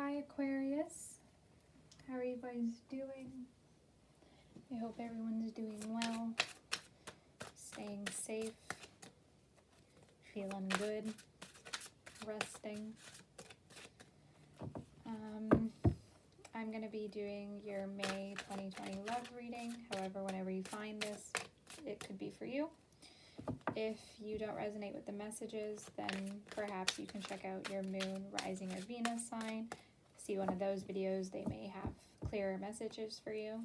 Hi Aquarius, how are you guys doing? I hope everyone's doing well, staying safe, feeling good, resting. I'm going to be doing your May 2020 love reading. However, whenever you find this, it could be for you. If you don't resonate with the messages, then perhaps you can check out your moon, rising, or Venus sign. See one of those videos. They may have clearer messages for you.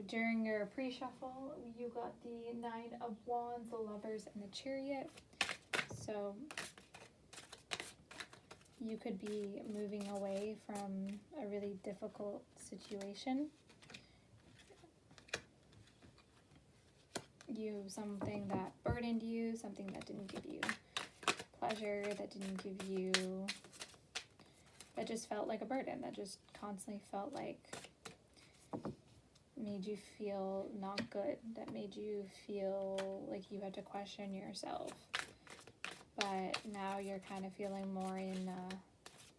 During your pre-shuffle, you got the Nine of Wands, the Lovers, and the Chariot. So you could be moving away from a really difficult situation. Something that burdened you, something that didn't give you pleasure, that just felt like a burden, that just constantly felt like made you feel not good, that made you feel like you had to question yourself. But now you're kind of feeling more in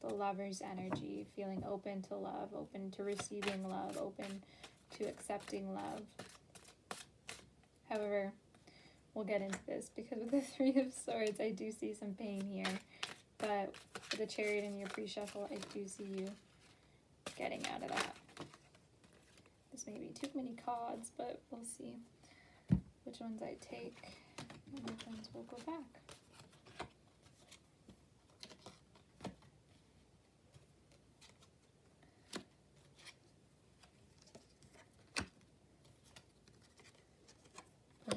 the lover's energy, feeling open to love, open to receiving love, open to accepting love. However, we'll get into this because with the Three of Swords, I do see some pain here. But with the Chariot in your pre-shuffle, I do see you getting out of that. This may be too many cards, but we'll see which ones I take and which ones will go back.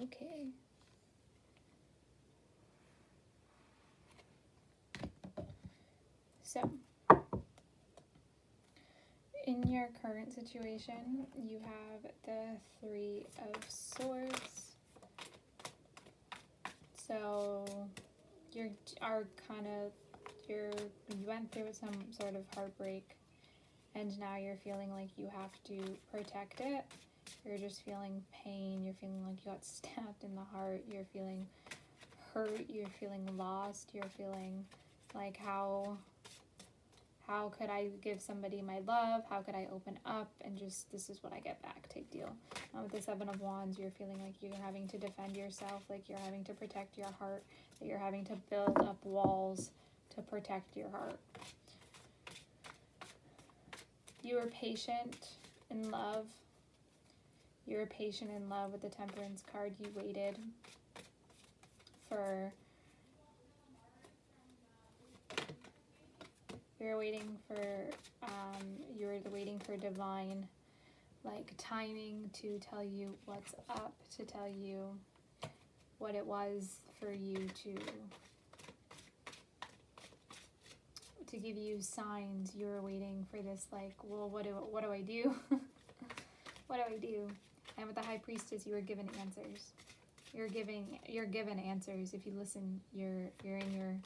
Okay. So, in your current situation, you have the Three of Swords. So, you went through some sort of heartbreak, and now you're feeling like you have to protect it. You're just feeling pain, you're feeling like you got stabbed in the heart, you're feeling hurt, you're feeling lost, you're feeling like how could I give somebody my love, how could I open up, and just this is what I get back type deal. With the Seven of Wands, you're feeling like you're having to defend yourself, like you're having to protect your heart, that you're having to build up walls to protect your heart. You were patient in love. You were patient in love with the Temperance card. You waited for divine timing to tell you what's up, to tell you what it was for you to give you signs. You were waiting for this well, what do I do? What do I do? And with the High Priestess, you were given answers. You're given answers. If you listen, you're in your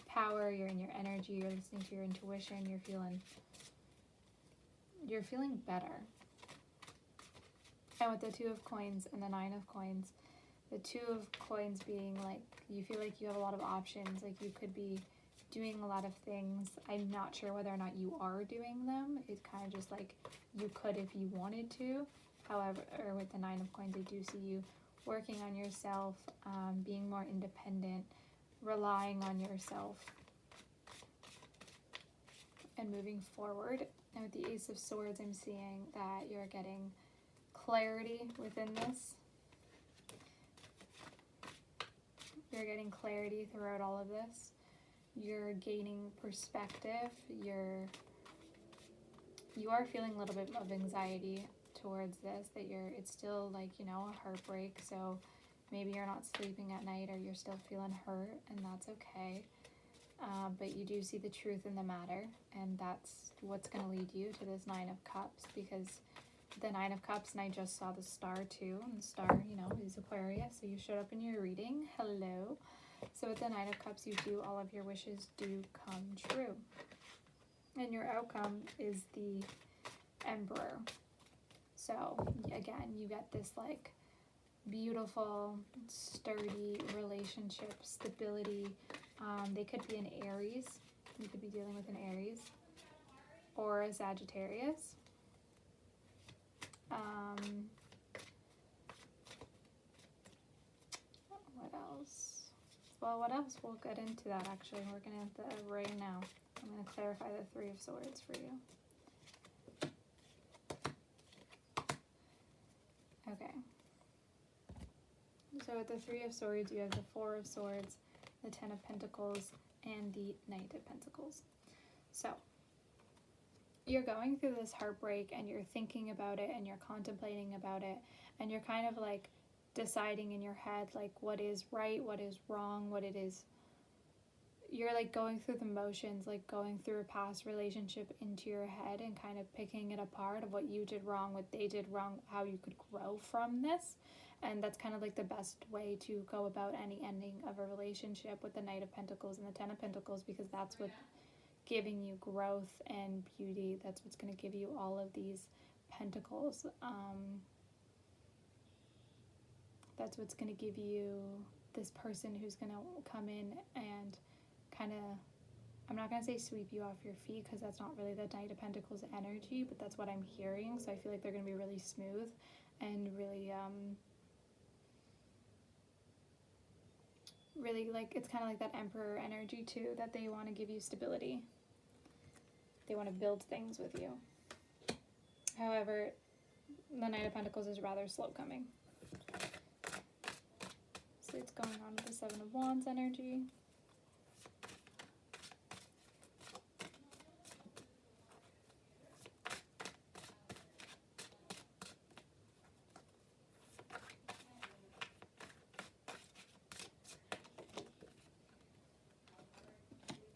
power, you're in your energy, you're listening to your intuition, you're feeling better. And with the Two of Coins and the Nine of Coins, the Two of Coins being you feel like you have a lot of options, like you could be doing a lot of things. I'm not sure whether or not you are doing them. It's kind of just you could if you wanted to. However, with the Nine of Coins, I do see you working on yourself, being more independent, relying on yourself, and moving forward. And with the Ace of Swords, I'm seeing that you're getting clarity within this. You're getting clarity throughout all of this. You're gaining perspective. You are feeling a little bit of anxiety towards this, it's still a heartbreak, so maybe you're not sleeping at night or you're still feeling hurt, and that's okay. But you do see the truth in the matter, and that's what's going to lead you to this Nine of Cups, because the Nine of Cups, and I just saw the star too, and the star, is Aquarius, so you showed up in your reading. Hello. So with the Nine of Cups, all of your wishes do come true. And your outcome is the Emperor. So again, you get this beautiful, sturdy relationship, stability. They could be an Aries. You could be dealing with an Aries or a Sagittarius. What else? Well, what else? We'll get into that actually. We're going to get that right now. I'm going to clarify the Three of Swords for you. Okay. So with the Three of Swords, you have the Four of Swords, the Ten of Pentacles, and the Knight of Pentacles. So you're going through this heartbreak and you're thinking about it and you're contemplating about it and you're kind of like deciding in your head like what is right, what is wrong, what it is. You're like going through the motions, like going through a past relationship into your head and kind of picking it apart of what you did wrong, what they did wrong, how you could grow from this. And that's kind of like the best way to go about any ending of a relationship with the Knight of Pentacles and the Ten of Pentacles, because that's what's giving you growth and beauty. That's what's going to give you all of these pentacles. That's what's going to give you this person who's going to come in and kind of, I'm not going to say sweep you off your feet because that's not really the Knight of Pentacles energy, but that's what I'm hearing. So I feel like they're going to be really smooth and really, really like, it's kind of like that Emperor energy too, that they want to give you stability. They want to build things with you. However, the Knight of Pentacles is rather slow coming. So it's going on with the Seven of Wands energy.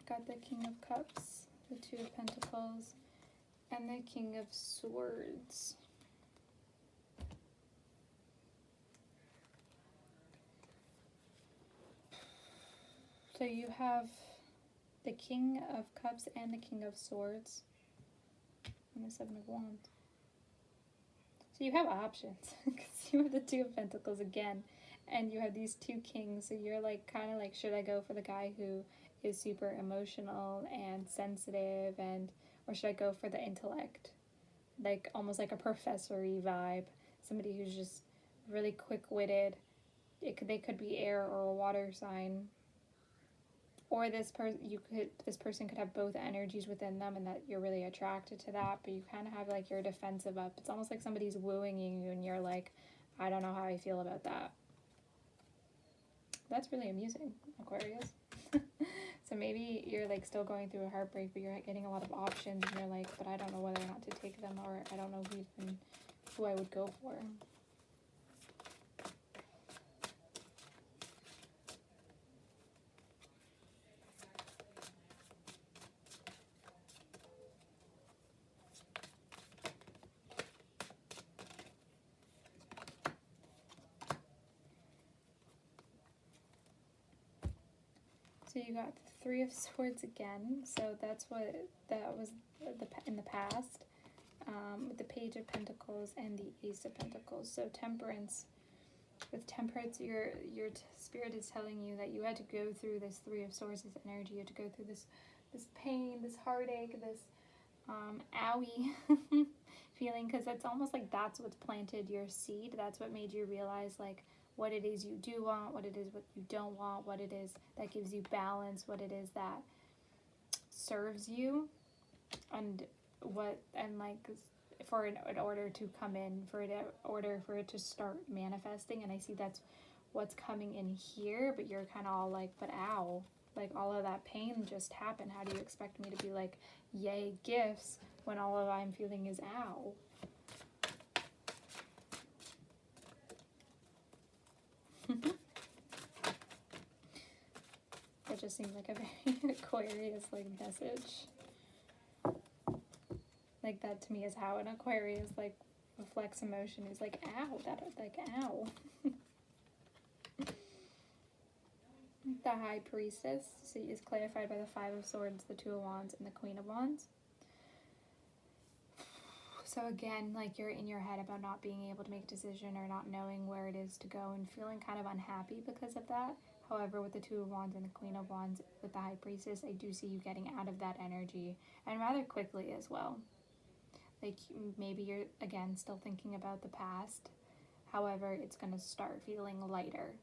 Got the King of Cups, the Two of Pentacles, and the King of Swords. So you have the King of Cups and the King of Swords and the Seven of Wands. So you have options because you have the Two of Pentacles again and you have these two kings. So you're like kind of like, should I go for the guy who is super emotional and sensitive, and or should I go for the intellect? Like almost like a professory vibe. Somebody who's just really quick-witted. They could be air or a water sign. Or this person could have both energies within them and that you're really attracted to that, but you kind of have like your defensive up. It's almost like somebody's wooing you and you're like, I don't know how I feel about that. That's really amusing, Aquarius. So maybe you're like still going through a heartbreak, but you're getting a lot of options and you're like, but I don't know whether or not to take them, or I don't know who I would go for. So you got the Three of Swords again. So that was in the past, with the Page of Pentacles and the Ace of Pentacles. So Temperance. With Temperance, your spirit is telling you that you had to go through this Three of Swords energy. You had to go through this pain, this heartache, this owie feeling, because it's almost like that's what's planted your seed. That's what made you realize like what it is you do want, what it is what you don't want, what it is that gives you balance, what it is that serves you, and like for in order to come in, order for it to start manifesting. And I see that's what's coming in here, but you're kind of all like, but ow, like all of that pain just happened. How do you expect me to be like, yay, gifts, when all of I'm feeling is ow? That just seemed like a very Aquarius like message. Like that to me is how an Aquarius like reflects emotion, is like ow, that like ow. The High Priestess, so is clarified by the Five of Swords, the Two of Wands, and the Queen of Wands. So again, like you're in your head about not being able to make a decision or not knowing where it is to go and feeling kind of unhappy because of that. However, with the Two of Wands and the Queen of Wands with the High Priestess, I do see you getting out of that energy, and rather quickly as well. Like maybe you're, again, still thinking about the past. However, it's going to start feeling lighter.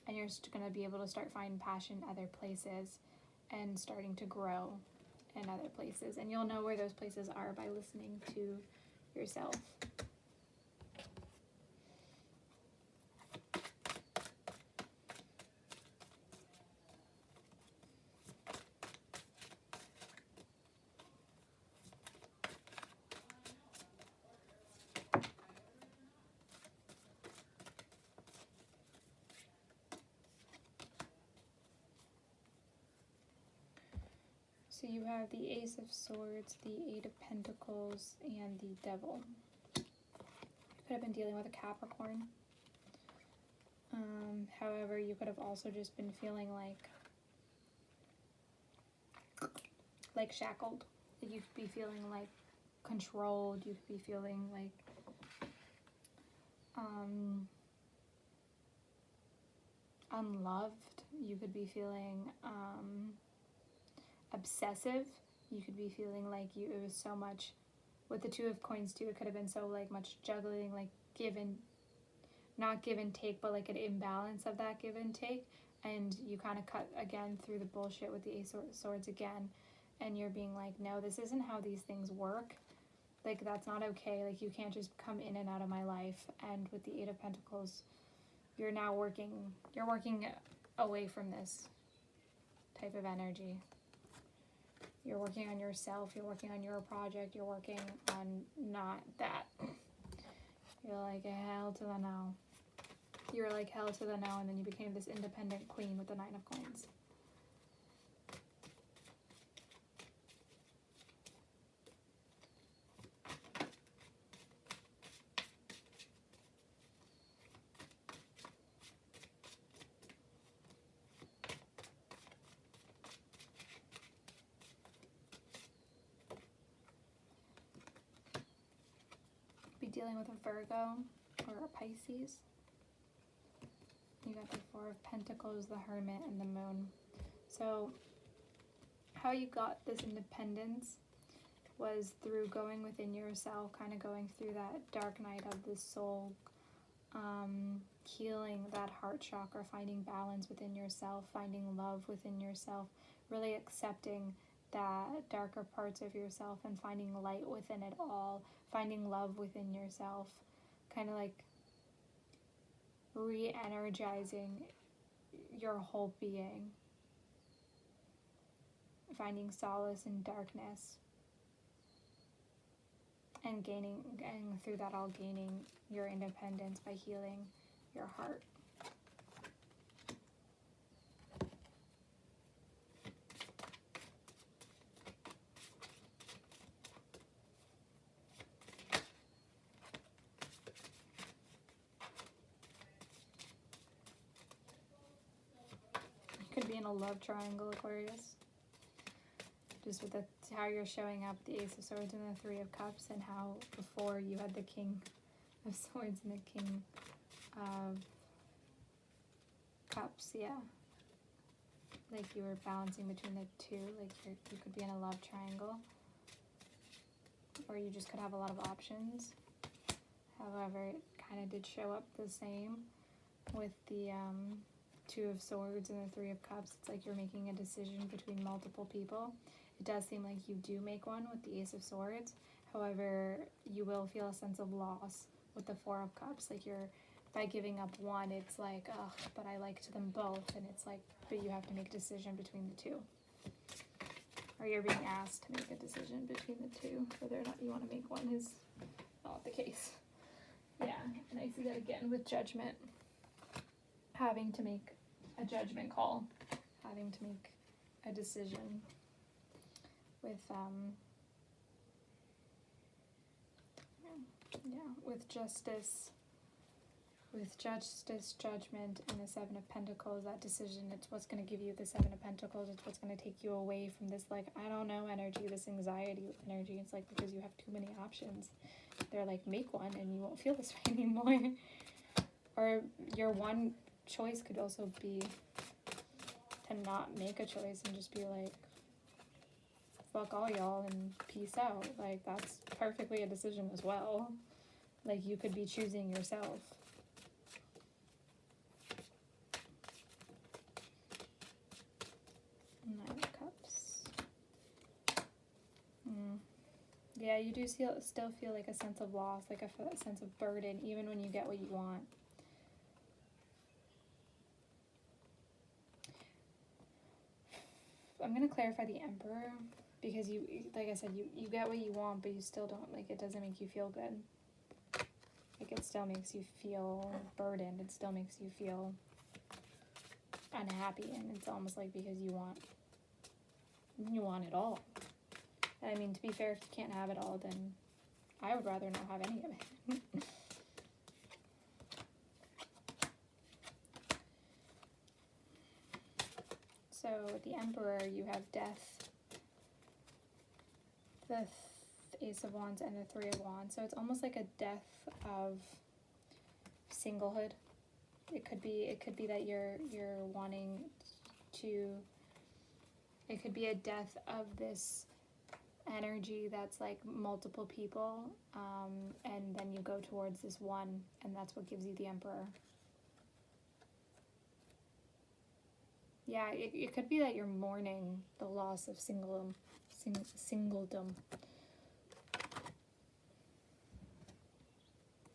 And you're going to be able to start finding passion in other places and starting to grow in other places. And you'll know where those places are by listening to yourself. So you have the Ace of Swords, the Eight of Pentacles, and the Devil. You could have been dealing with a Capricorn. However, you could have also just been feeling like shackled. You could be feeling like controlled. You could be feeling like unloved. You could be feeling obsessive. You could be feeling like it was so much with the Two of Coins too. It could have been so like much juggling, like not give and take, but like an imbalance of that give and take, and you kind of cut again through the bullshit with the Ace of Swords again, and you're being like, no, this isn't how these things work. Like that's not okay. Like you can't just come in and out of my life. And with the Eight of Pentacles, you're working away from this type of energy. You're working on yourself, you're working on your project, you're working on not that. You're like, hell to the no. You were like, hell to the no, and then you became this independent queen with the Nine of Coins. Be dealing with a Virgo or a Pisces. You got the Four of Pentacles, the Hermit, and the Moon. So how you got this independence was through going within yourself, kind of going through that dark night of the soul, healing that heart chakra, finding balance within yourself, finding love within yourself, really accepting that darker parts of yourself and finding light within it all, finding love within yourself, kind of like re-energizing your whole being, finding solace in darkness, and through that all gaining your independence by healing your heart. Could be in a love triangle, Aquarius. Just with how you're showing up, the Ace of Swords and the Three of Cups, and how before you had the King of Swords and the King of Cups, yeah. Like you were balancing between the two, like you could be in a love triangle. Or you just could have a lot of options. However, it kind of did show up the same with the Two of Swords and the Three of Cups. It's like you're making a decision between multiple people. It does seem like you do make one with the Ace of Swords. However, you will feel a sense of loss with the Four of Cups. Like by giving up one, it's like, ugh, but I liked them both. And it's like, but you have to make a decision between the two. Or you're being asked to make a decision between the two. Whether or not you want to make one is not the case. Yeah, and I see that again with Judgment. Having to make a judgment call, having to make a decision with with Justice, with justice, judgment, and the Seven of Pentacles, that decision, it's what's going to give you the Seven of Pentacles. It's what's going to take you away from this, like, I don't know energy, this anxiety energy. It's like, because you have too many options. They're like, make one and you won't feel this way anymore. Or your one choice could also be to not make a choice and just be like, fuck all y'all and peace out. Like, that's perfectly a decision as well. Like, you could be choosing yourself. Nine of Cups. Yeah, you do still feel like a sense of loss, like a sense of burden, even when you get what you want. I'm going to clarify the Emperor, because you, like I said, you get what you want, but you still don't, like, it doesn't make you feel good. Like, it still makes you feel burdened. It still makes you feel unhappy, and it's almost like because you want it all. And I mean, to be fair, if you can't have it all, then I would rather not have any of it. So with the Emperor, you have Death, the Ace of Wands, and the Three of Wands. So it's almost like a death of singlehood. It could be that you're wanting to, it could be a death of this energy that's like multiple people, and then you go towards this one, and that's what gives you the Emperor. Yeah, it could be that you're mourning the loss of singledom.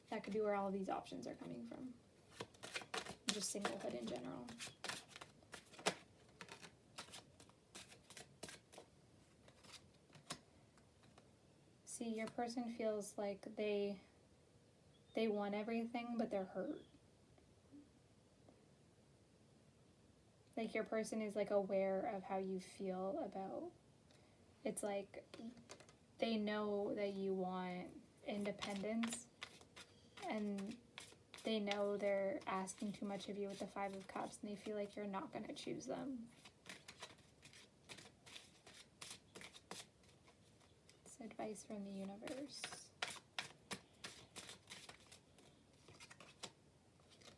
That could be where all of these options are coming from. Just singlehood in general. See, your person feels like they want everything, but they're hurt. Like, your person is like aware of how you feel about, it's like they know that you want independence, and they know they're asking too much of you with the Five of Cups, and they feel like you're not going to choose them. It's advice from the universe.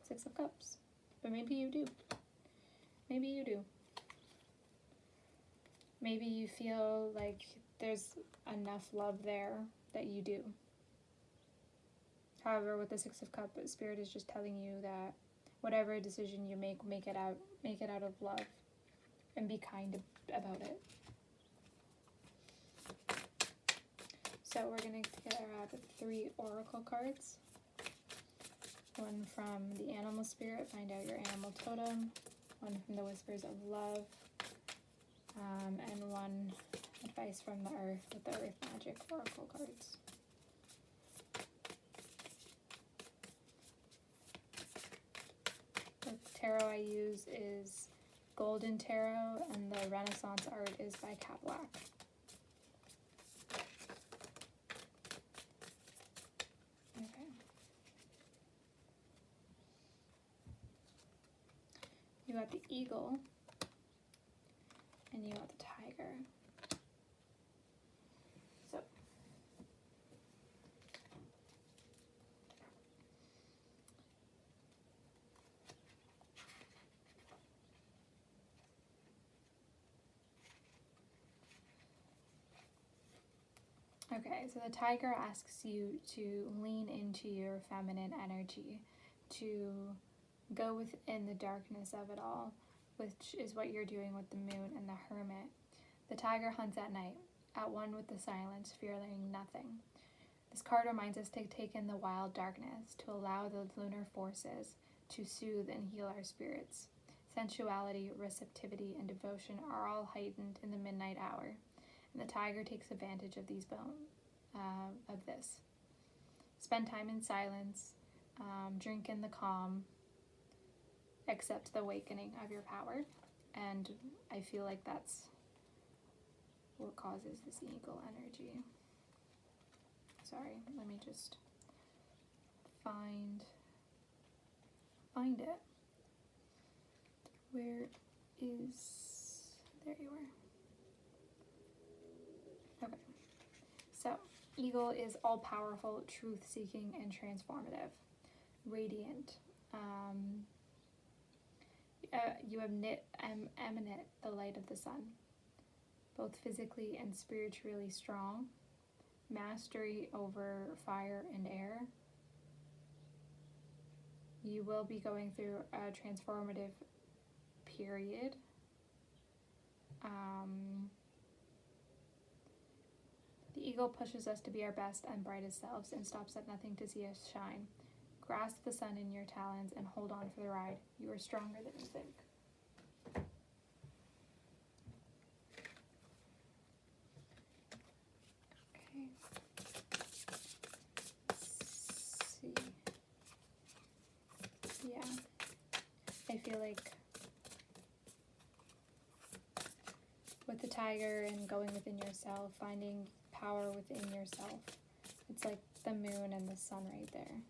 Six of Cups. But maybe you do. Maybe you do. Maybe you feel like there's enough love there that you do. However, with the Six of Cups, Spirit is just telling you that whatever decision you make it out of love, and be kind about it. So we're going to grab 3 oracle cards. One from the animal spirit, find out your animal totem. One from the Whispers of Love, and one advice from the Earth with the Earth Magic oracle cards. The tarot I use is Golden Tarot, and the Renaissance art is by Black. Okay. You got the Eagle, and you got the Tiger. So, okay, so the Tiger asks you to lean into your feminine energy, to go within the darkness of it all, which is what you're doing with the Moon and the Hermit. The Tiger hunts at night, at one with the silence, fearing nothing. This card reminds us to take in the wild darkness, to allow the lunar forces to soothe and heal our spirits. Sensuality, receptivity, and devotion are all heightened in the midnight hour, and the Tiger takes advantage of these of this. Spend time in silence, drink in the calm, accept the awakening of your power, and I feel like that's what causes this eagle energy. Sorry, let me just find find it. Where is, there you are. Okay, so eagle is all-powerful, truth-seeking, and transformative. Radiant. You have emanate the light of the sun, both physically and spiritually strong, mastery over fire and air. You will be going through a transformative period. The eagle pushes us to be our best and brightest selves and stops at nothing to see us shine. Grasp the sun in your talons and hold on for the ride. You are stronger than you think. Okay. Let's see. Yeah. I feel like with the tiger and going within yourself, finding power within yourself, it's like the moon and the sun right there.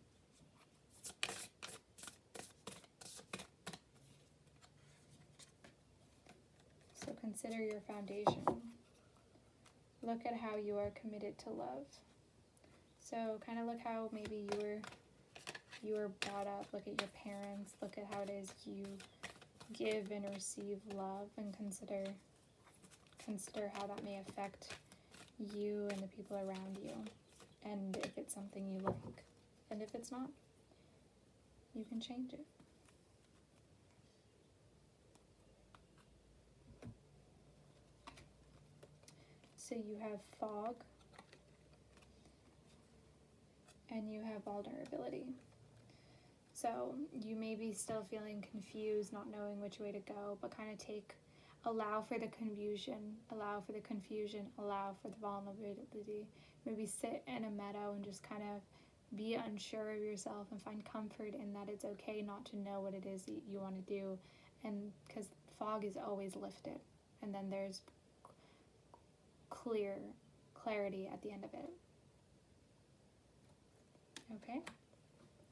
So consider your foundation. Look at how you are committed to love. So kind of look how maybe you were brought up. Look at your parents. Look at how it is you give and receive love, and consider how that may affect you and the people around you, and if it's something you like, and if it's not, you can change it. So you have fog, and you have vulnerability. So you may be still feeling confused, not knowing which way to go, but kind of allow for the confusion, allow for the vulnerability. Maybe sit in a meadow and just kind of be unsure of yourself and find comfort in that it's okay not to know what it is that you want to do. And because fog is always lifted, and then there's clarity at the end of it. Okay,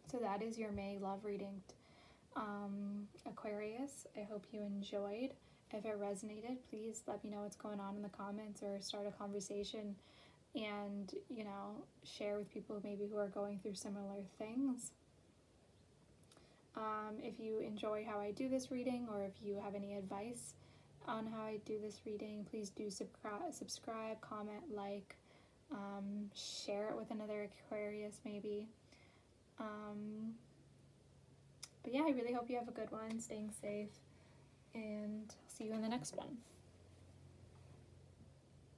so that is your May love reading, Aquarius. I hope you enjoyed. If it resonated, please let me know what's going on in the comments, or start a conversation, and share with people maybe who are going through similar things. If you enjoy how I do this reading, or if you have any advice on how I do this reading, please do subscribe, comment, like, share it with another Aquarius maybe. But yeah, I really hope you have a good one, staying safe, and I'll see you in the next one.